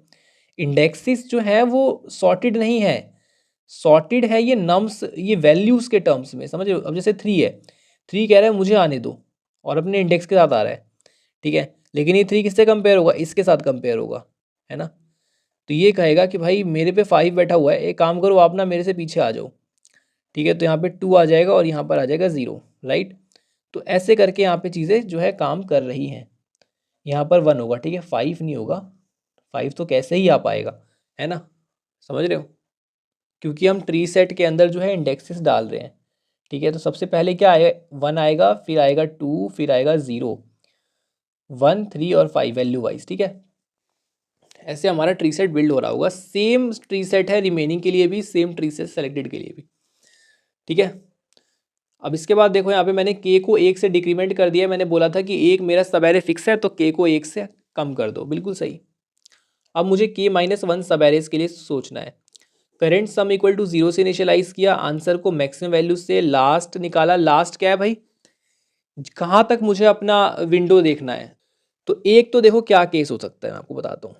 इंडेक्सिस जो है वो सॉर्टेड नहीं है, सॉर्टेड है ये नम्स, ये वैल्यूज़ के टर्म्स में, समझ रहे हो। अब जैसे 3 है, 3 कह रहा है मुझे आने दो और अपने इंडेक्स के साथ आ रहा है, ठीक है, लेकिन ये 3 किससे कंपेयर होगा, इसके साथ कंपेयर होगा, है ना। तो ये कहेगा कि भाई मेरे पे 5 बैठा हुआ है, एक काम करो आप ना मेरे से पीछे आ जाओ, ठीक है, तो यहाँ पे 2 आ जाएगा और यहाँ पर आ जाएगा 0, राइट। तो ऐसे करके यहाँ पे चीज़ें जो है काम कर रही हैं, यहाँ पर 1 होगा, ठीक है, 5 नहीं होगा, 5 तो कैसे ही आ पाएगा, है ना, समझ रहे हो, क्योंकि हम ट्री सेट के अंदर जो है इंडेक्सेस डाल रहे हैं, ठीक है। तो सबसे पहले क्या आएगा, 1 आएगा, फिर आएगा 2, फिर आएगा 0, 1 3 और 5 वैल्यू वाइज, ठीक है। ऐसे हमारा ट्री सेट बिल्ड हो रहा होगा। सेम ट्री सेट है रिमेनिंग के लिए भी, सेम ट्री सेट सेलेक्टेड के लिए भी, ठीक है। अब इसके बाद देखो यहाँ पे मैंने के को 1 से डिक्रीमेंट कर दिया। मैंने बोला था कि एक मेरा सब एरे फिक्स है तो के को 1 से कम कर दो, बिल्कुल सही। अब मुझे के -1 सब एरेज के लिए सोचना है। करेंट सम इक्वल टू 0 से इनिशियलाइज किया, आंसर को मैक्सिमम वैल्यू से लास्ट निकाला। लास्ट क्या है भाई, कहाँ तक मुझे अपना विंडो देखना है। तो एक तो देखो क्या केस हो सकता है, मैं आपको बताता हूँ।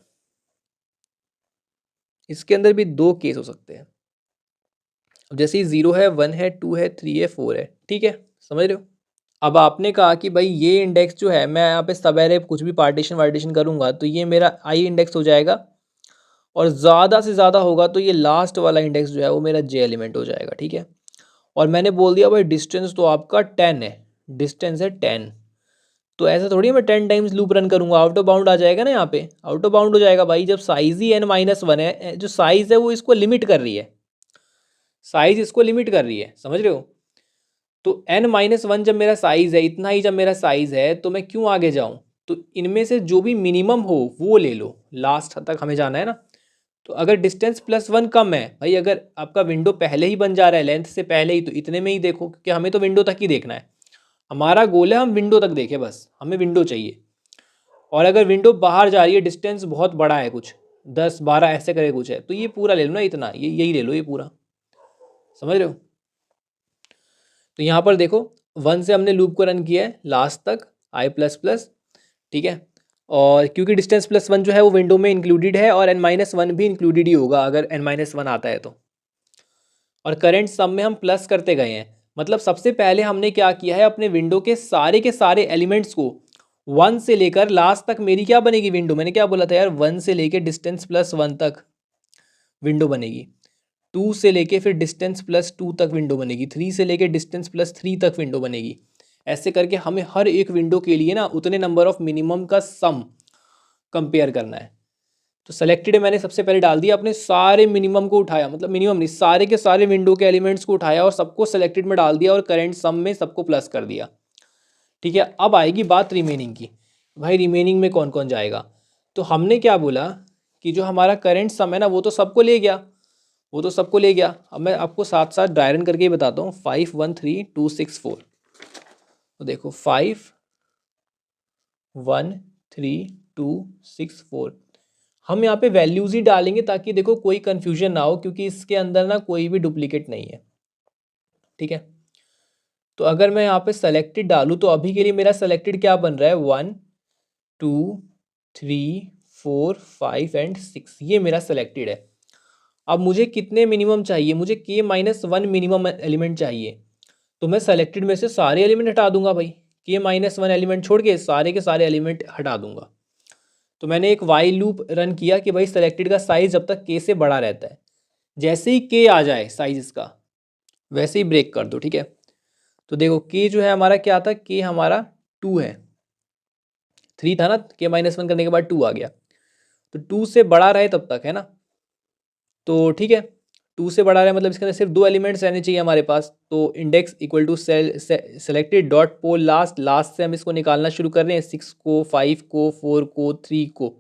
इसके अंदर भी दो केस हो सकते हैं। अब जैसे ही 0 है, 1 है, 2 है, 3 है, 4 है, ठीक है, समझ रहे हो। अब आपने कहा कि भाई ये इंडेक्स जो है, मैं यहाँ पे सब एरे कुछ भी पार्टीशन वार्टीशन करूँगा तो ये मेरा आई इंडेक्स हो जाएगा, और ज़्यादा से ज़्यादा होगा तो ये लास्ट वाला इंडेक्स जो है वो मेरा जे एलिमेंट हो जाएगा, ठीक है। और मैंने बोल दिया भाई डिस्टेंस तो आपका 10 है, डिस्टेंस है 10। तो ऐसा थोड़ी मैं 10 टाइम्स लूप रन करूँगा, आउट ऑफ बाउंड आ जाएगा ना, यहाँ पे आउट ऑफ बाउंड हो जाएगा भाई। जब साइज़ ही n-1 है, जो साइज़ है वो इसको लिमिट कर रही है, साइज़ इसको लिमिट कर रही है, समझ रहे हो। तो n-1 जब मेरा साइज़ है, इतना ही जब मेरा साइज़ है, तो मैं क्यों आगे जाऊँ। तो इनमें से जो भी मिनिमम हो वो ले लो, लास्ट तक हमें जाना है ना। तो अगर डिस्टेंस +1 कम है भाई, अगर आपका विंडो पहले ही बन जा रहा है लेंथ से पहले ही, तो इतने में ही देखो, क्योंकि हमें तो विंडो तक ही देखना है। हमारा गोल है हम विंडो तक देखें, बस हमें विंडो चाहिए। और अगर विंडो बाहर जा रही है, डिस्टेंस बहुत बड़ा है, कुछ 10-12 ऐसे करे कुछ है, तो ये पूरा ले लो ना, इतना ये यही ले लो, ये पूरा, समझ रहे हो। तो यहाँ पर देखो 1 से हमने लूप को रन किया है लास्ट तक i++, ठीक है। और क्योंकि डिस्टेंस +1 जो है वो विंडो में इंक्लूडेड है, और n-1 भी इंक्लूडेड ही होगा अगर n-1 आता है तो। और करंट सम में हम प्लस करते गए हैं, मतलब सबसे पहले हमने क्या किया है, अपने विंडो के सारे एलिमेंट्स को 1 से लेकर लास्ट तक मेरी क्या बनेगी विंडो, मैंने क्या बोला था यार, 1 से लेकर डिस्टेंस +1 तक विंडो बनेगी, 2 से लेके फिर डिस्टेंस +2 तक विंडो बनेगी, 3 से लेके डिस्टेंस +3 तक विंडो बनेगी। ऐसे करके हमें हर एक विंडो के लिए ना उतने नंबर ऑफ मिनिमम का सम कंपेयर करना है। तो सेलेक्टेड मैंने सबसे पहले डाल दिया, अपने सारे मिनिमम को उठाया, मतलब मिनिमम नहीं, सारे के सारे विंडो के एलिमेंट्स को उठाया और सबको सेलेक्टेड में डाल दिया, और करंट सम में सबको प्लस कर दिया, ठीक है। अब आएगी बात रिमेनिंग की, भाई रिमेनिंग में कौन कौन जाएगा। तो हमने क्या बोला कि जो हमारा करंट सम है ना, वो तो सबको ले गया, वो तो सबको ले गया। अब मैं आपको साथ साथ ड्राई रन करके ही बताता हूँ, 5 1 3 2 6 4। तो देखो 5 1 3 2 6 4, हम यहाँ पे वैल्यूज़ ही डालेंगे ताकि देखो कोई कन्फ्यूजन ना हो, क्योंकि इसके अंदर ना कोई भी डुप्लीकेट नहीं है, ठीक है। तो अगर मैं यहाँ पे सेलेक्टेड डालूँ तो अभी के लिए मेरा सेलेक्टेड क्या बन रहा है, 1 2 3 4 5 एंड 6, ये मेरा सेलेक्टेड है। अब मुझे कितने मिनिमम चाहिए, मुझे k-1 मिनिमम एलिमेंट चाहिए। तो मैं सेलेक्टेड में से सारे एलिमेंट हटा दूंगा भाई, k-1 एलिमेंट छोड़ के सारे के सारे एलिमेंट हटा दूंगा। तो मैंने एक वाइल लूप रन किया कि भाई सेलेक्टेड का साइज जब तक k से बड़ा रहता है, जैसे ही k आ जाए साइज इसका, वैसे ही ब्रेक कर दो, ठीक है। तो देखो k जो है हमारा क्या था, k हमारा 2 है, 3 था ना, k-1 करने के बाद 2 आ गया, तो 2 से बड़ा रहे तब तक, है ना। तो ठीक है, 2 से बड़ा रहे मतलब इसके अंदर सिर्फ 2 एलिमेंट्स रहने चाहिए हमारे पास। तो index equal to selected dot poll last, last से हम इसको निकालना शुरू कर रहे हैं, 6 को, 5 को, 4 को, 3 को।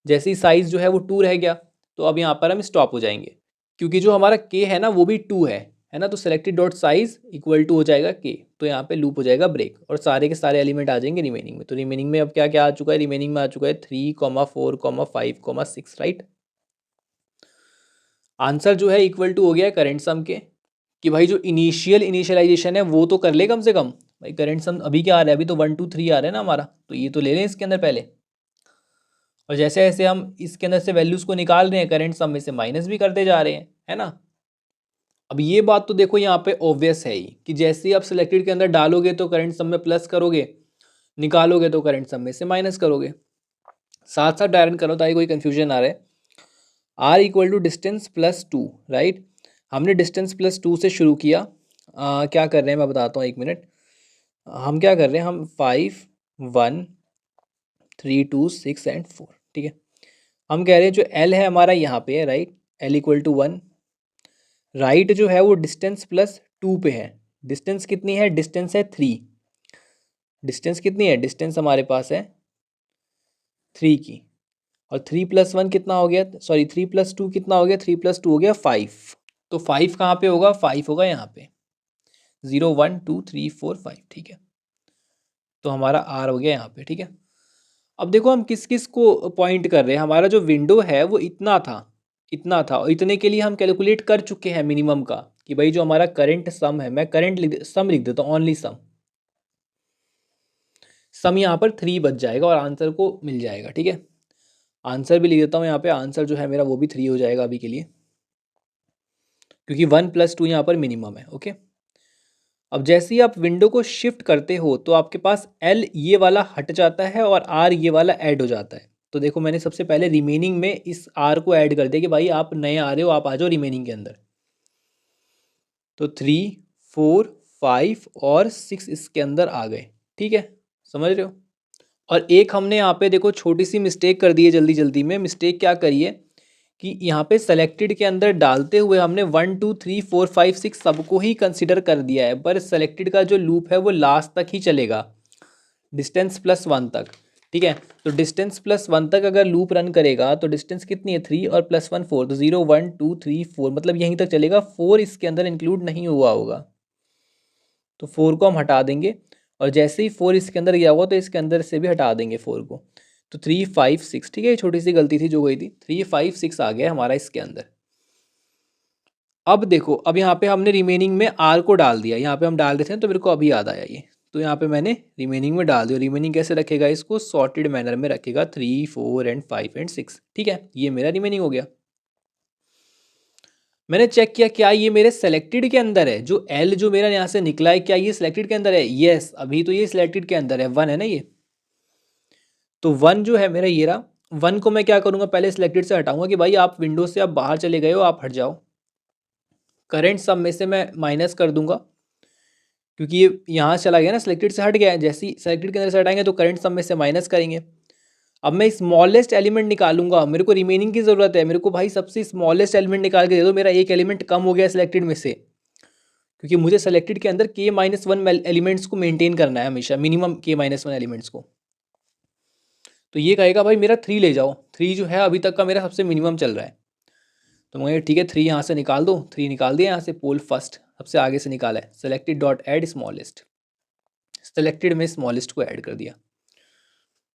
जैसे ही साइज जो है वो 2 रह गया, तो अब यहाँ पर हम स्टॉप हो जाएंगे, क्योंकि जो हमारा के है ना वो भी 2 है ना। तो selected dot size equal to हो जाएगा के, तो यहाँ पे लूप हो जाएगा ब्रेक, और सारे के सारे एलिमेंट आ जाएंगे रिमेनिंग में। तो रिमेनिंग में अब क्या क्या आ चुका है, रिमेनिंग में आ चुका है 3 4 5 6, राइट। आंसर जो है इक्वल टू हो गया है करंट सम के, कि भाई जो इनिशियलाइजेशन है वो तो कर ले कम से कम। भाई करंट सम अभी क्या आ रहा है, अभी तो 1 2 3 आ रहा है ना हमारा, तो ये तो ले लें इसके अंदर पहले। और जैसे जैसे हम इसके अंदर से वैल्यूज़ को निकाल रहे हैं, करंट सम में से माइनस भी करते जा रहे हैं, है ना। अब ये बात तो देखो यहाँ पे ऑब्वियस है ही, कि जैसे ही आप सिलेक्टेड के अंदर डालोगे तो करंट सम में प्लस करोगे, निकालोगे तो करंट सम में से माइनस करोगे। साथ साथ डायरन करो ताकि कोई कन्फ्यूजन आ रहा है। R equal to distance +2, right. हमने डिस्टेंस +2 से शुरू किया। क्या कर रहे हैं मैं बताता हूँ, 1 मिनट। हम क्या कर रहे हैं, हम 5 1 3 2 6 एंड 4, ठीक है। हम कह रहे हैं जो एल है हमारा यहाँ पे है, right, l equal to 1। Right जो है वो डिस्टेंस +2 पे है। डिस्टेंस कितनी है, डिस्टेंस है 3। डिस्टेंस कितनी है, डिस्टेंस हमारे पास है 3 की। और 3+1 कितना हो गया, सॉरी 3+2 कितना हो गया, 3+2 हो गया 5। तो 5 कहाँ पे होगा, 5 होगा यहाँ पे, 0 1 2 3 4 5, ठीक है। तो हमारा आर हो गया यहाँ पे, ठीक है। अब देखो हम किस किस को पॉइंट कर रहे हैं, हमारा जो विंडो है वो इतना था, इतना था, और इतने के लिए हम कैलकुलेट कर चुके हैं मिनिमम का, कि भाई जो हमारा करंट सम है, मैं करंट सम लिख देता हूँ, ओनली सम, सम यहाँ पर 3 बच जाएगा और आंसर को मिल जाएगा, ठीक है। आंसर भी लिख देता हूँ यहाँ पे, आंसर जो है मेरा वो भी 3 हो जाएगा अभी के लिए, क्योंकि 1+2 यहाँ पर मिनिमम है, ओके। अब जैसे ही आप विंडो को शिफ्ट करते हो तो आपके पास एल ये वाला हट जाता है और आर ये वाला ऐड हो जाता है। तो देखो मैंने सबसे पहले रिमेनिंग में इस आर को ऐड कर दिया कि भाई आप नए आ रहे हो, आप आ जाओ रिमेनिंग के अंदर। तो 3 4 5 और 6 इसके अंदर आ गए, ठीक है, समझ रहे हो। और एक हमने यहाँ पे देखो छोटी सी मिस्टेक कर दी है, जल्दी जल्दी में मिस्टेक क्या करी है कि यहाँ पे सेलेक्टेड के अंदर डालते हुए हमने 1 2 3 4 5 6 सबको ही कंसिडर कर दिया है, पर सेलेक्टेड का जो लूप है वो लास्ट तक ही चलेगा, डिस्टेंस+1 तक, ठीक है। तो डिस्टेंस+1 तक अगर लूप रन करेगा तो डिस्टेंस कितनी है, 3 और +1 4, तो 0 1 2 3 4, मतलब यहीं तक चलेगा, 4 इसके अंदर इंक्लूड नहीं हुआ होगा, तो 4 को हम हटा देंगे, और जैसे ही 4 इसके अंदर गया होगा तो इसके अंदर से भी हटा देंगे 4 को। तो 3 5 6, ठीक है, ये छोटी सी गलती थी जो गई थी, 3 5 6 आ गया हमारा इसके अंदर। अब देखो, अब यहाँ पे हमने रिमेनिंग में आर को डाल दिया, यहाँ पे हम डाल रहे थे तो मेरे को अभी याद आया ये, तो यहाँ पे मैंने रिमेनिंग में डाल दिया। रिमेनिंग कैसे रखेगा, इसको सॉर्टेड मैनर में रखेगा, 3 4 एंड 5 एंड 6, ठीक है, ये मेरा रिमेनिंग हो गया। मैंने चेक किया क्या ये मेरे सेलेक्टेड के अंदर है, जो एल जो मेरा यहाँ से निकला है क्या ये सिलेक्टेड के अंदर है, यस, अभी तो ये सिलेक्टेड के अंदर है, 1 है ना ये, तो 1 जो है मेरा ये रहा। 1 को मैं क्या करूँगा, पहले सिलेक्टेड से हटाऊंगा कि भाई आप विंडो से आप बाहर चले गए हो, आप हट जाओ। करंट सब में से मैं माइनस कर दूंगा, क्योंकि ये यहाँ चला गया ना, सिलेक्टेड से हट गया है, जैसे ही सिलेक्टेड के अंदर से हटाएंगे तो करंट सब में से माइनस करेंगे। अब मैं स्मॉलेस्ट एलिमेंट निकालूंगा, मेरे को रिमेनिंग की ज़रूरत है, मेरे को भाई सबसे स्मॉलेस्ट एलिमेंट निकाल के दे दो, मेरा एक एलिमेंट कम हो गया सिलेक्टेड में से, क्योंकि मुझे सेलेक्टेड के अंदर k-1 एलिमेंट्स को मेंटेन करना है हमेशा, मिनिमम k-1 एलिमेंट्स को। तो ये कहेगा भाई मेरा 3 ले जाओ, 3 जो है अभी तक का मेरा सबसे मिनिमम चल रहा है, तो मैं ठीक है 3 यहाँ से निकाल दो, 3 निकाल दिया यहाँ से, पोल फर्स्ट सबसे आगे से निकाला है, selected dot add smallest, selected में स्मॉलेस्ट को ऐड कर दिया,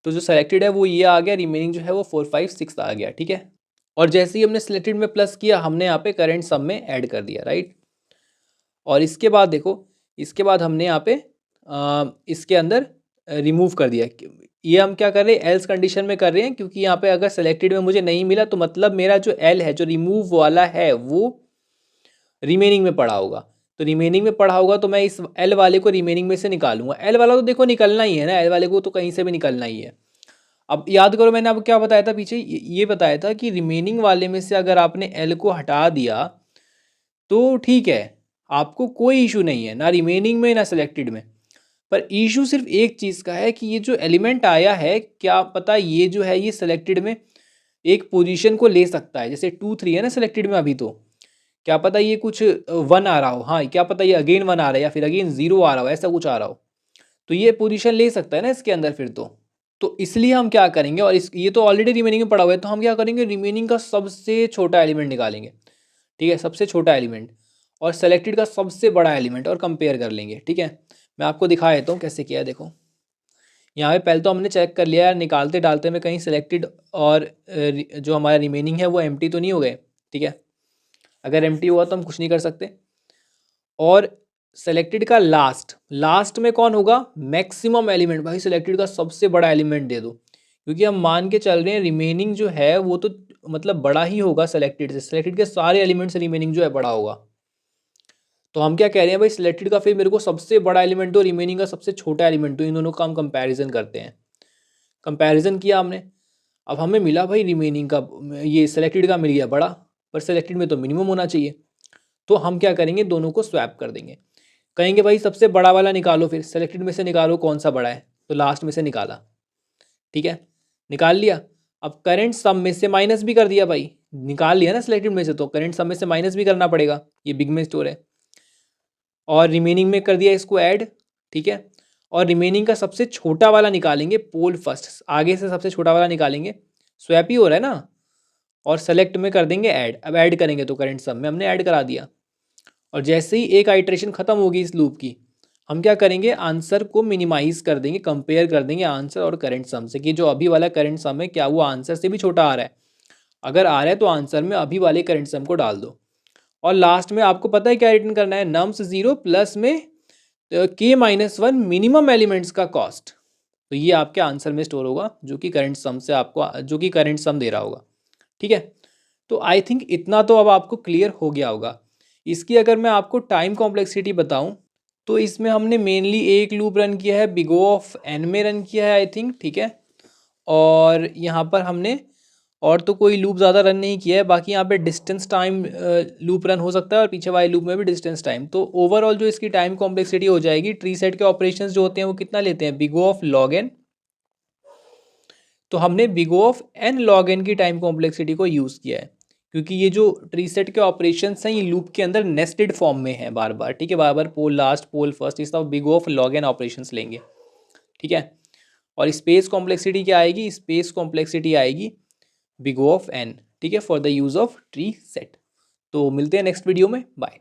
तो जो सेलेक्टेड है वो ये आ गया, रिमेनिंग जो है वो 4 5 6 आ गया, ठीक है। और जैसे ही हमने सिलेक्टेड में प्लस किया, हमने यहाँ पे करंट सम में ऐड कर दिया, राइट। और इसके बाद देखो, इसके बाद हमने यहाँ पे इसके अंदर रिमूव कर दिया, ये हम क्या कर रहे हैं, एल्स कंडीशन में कर रहे हैं, क्योंकि यहाँ पे अगर सेलेक्टेड में मुझे नहीं मिला तो मतलब मेरा जो एल है जो रिमूव वाला है वो रिमेनिंग में पड़ा होगा, तो रिमेनिंग में पड़ा होगा तो मैं इस एल वाले को रिमेनिंग में से निकालूंगा, एल वाला तो देखो निकलना ही है ना, एल वाले को तो कहीं से भी निकलना ही है। अब याद करो मैंने अब क्या बताया था पीछे, ये बताया था कि रिमेनिंग वाले में से अगर आपने एल को हटा दिया तो ठीक है, आपको कोई इशू नहीं है, ना रिमेनिंग में ना सिलेक्टेड में। पर इशू सिर्फ एक चीज़ का है कि ये जो एलिमेंट आया है, क्या पता ये जो है ये सिलेक्टेड में एक पोजीशन को ले सकता है, जैसे 2 3 है ना सिलेक्टेड में अभी, तो क्या पता ये कुछ 1 आ रहा हो, हाँ क्या पता ये अगेन 1 आ रहा है या फिर अगेन 0 आ रहा हो, ऐसा कुछ आ रहा हो, तो ये पोजीशन ले सकता है ना इसके अंदर फिर तो इसलिए हम क्या करेंगे, और इस ये तो ऑलरेडी रिमेनिंग में पड़ा हुआ है, तो हम क्या करेंगे, रिमेनिंग का सबसे छोटा एलिमेंट निकालेंगे, ठीक है, सबसे छोटा एलिमेंट, और सेलेक्टेड का सबसे बड़ा एलिमेंट, और कंपेयर कर लेंगे, ठीक है। मैं आपको दिखा देता हूँ कैसे किया है, देखो यहाँ पे पहले तो हमने चेक कर लिया, निकालते डालते में कहीं सेलेक्टेड और जो हमारा रिमेनिंग है वो एम्प्टी तो नहीं हो गए, ठीक है, अगर एम्प्टी हुआ तो हम कुछ नहीं कर सकते। और सेलेक्टेड का लास्ट में कौन होगा, मैक्सिमम एलिमेंट, भाई सेलेक्टेड का सबसे बड़ा एलिमेंट दे दो, क्योंकि हम मान के चल रहे हैं रिमेनिंग जो है वो तो मतलब बड़ा ही होगा सेलेक्टेड से, सेलेक्टेड के सारे एलिमेंट से रिमेनिंग जो है बड़ा होगा, तो हम क्या कह रहे हैं भाई सिलेक्टेड का फिर मेरे को सबसे बड़ा एलिमेंट दो, रिमेनिंग का सबसे छोटा एलिमेंट दो, इन दोनों का हम कंपैरिजन करते हैं। कंपैरिजन किया हमने, अब हमें मिला भाई रिमेनिंग का, ये सेलेक्टेड का मिल गया बड़ा, पर सेलेक्टेड में तो मिनिमम होना चाहिए, तो हम क्या करेंगे, दोनों को स्वैप कर देंगे, कहेंगे भाई सबसे बड़ा वाला निकालो, फिर सेलेक्टेड में से निकालो कौन सा बड़ा है, तो लास्ट में से निकाला, ठीक है, निकाल लिया। अब करंट सम में से माइनस भी कर दिया भाई, निकाल लिया ना सिलेक्टेड में से, तो करंट सम में से माइनस भी करना पड़ेगा, ये बिग में स्टोर है, और रिमेनिंग में कर दिया इसको ऐड, ठीक है। और रिमेनिंग का सबसे छोटा वाला निकालेंगे पोल फर्स्ट, आगे से सबसे छोटा वाला निकालेंगे, स्वैप ही हो रहा है ना, और सेलेक्ट में कर देंगे ऐड। अब ऐड करेंगे तो करंट सम में हमने ऐड करा दिया, और जैसे ही एक आइट्रेशन खत्म होगी इस लूप की, हम क्या करेंगे, आंसर को मिनिमाइज कर देंगे, कंपेयर कर देंगे आंसर और करंट सम से कि जो अभी वाला करंट सम है क्या वो आंसर से भी छोटा आ रहा है। अगर आ रहा है तो आंसर में अभी वाले करंट सम को डाल दो, और लास्ट में आपको पता है क्या रिटर्न करना है, नम्स जीरो प्लस में k-1 मिनिमम एलिमेंट्स का कॉस्ट। तो ये आपके आंसर में स्टोर होगा जो कि करंट सम से आपको, जो कि करंट सम दे रहा होगा। ठीक है, तो आई थिंक इतना तो अब आपको क्लियर हो गया होगा। इसकी अगर मैं आपको टाइम कॉम्प्लेक्सिटी बताऊं, तो इसमें हमने मेनली एक लूप रन किया है, बिग O ऑफ n में रन किया है आई थिंक। ठीक है, और यहाँ पर हमने और तो कोई लूप ज़्यादा रन नहीं किया है। बाकी यहाँ पे डिस्टेंस टाइम लूप रन हो सकता है, और पीछे वाले लूप में भी डिस्टेंस टाइम। तो ओवरऑल जो इसकी टाइम कॉम्प्लेक्सिटी हो जाएगी, ट्री सेट के ऑपरेशंस जो होते हैं वो कितना लेते हैं, big O of log n। तो हमने big O of n log n की टाइम कॉम्प्लेक्सिटी को यूज़ किया है, क्योंकि ये जो ट्री सेट के ऑपरेशंस हैं ये लूप के अंदर नेस्टेड फॉर्म में है बार बार। ठीक है, बार बार पोल लास्ट पोल फर्स्ट, इस तरह big O of log n operations लेंगे। ठीक है, और स्पेस कॉम्प्लेक्सिटी क्या आएगी, स्पेस कॉम्प्लेक्सिटी आएगी बिग O ऑफ n। ठीक है, for the use of tree set. तो मिलते हैं नेक्स्ट वीडियो में, बाय।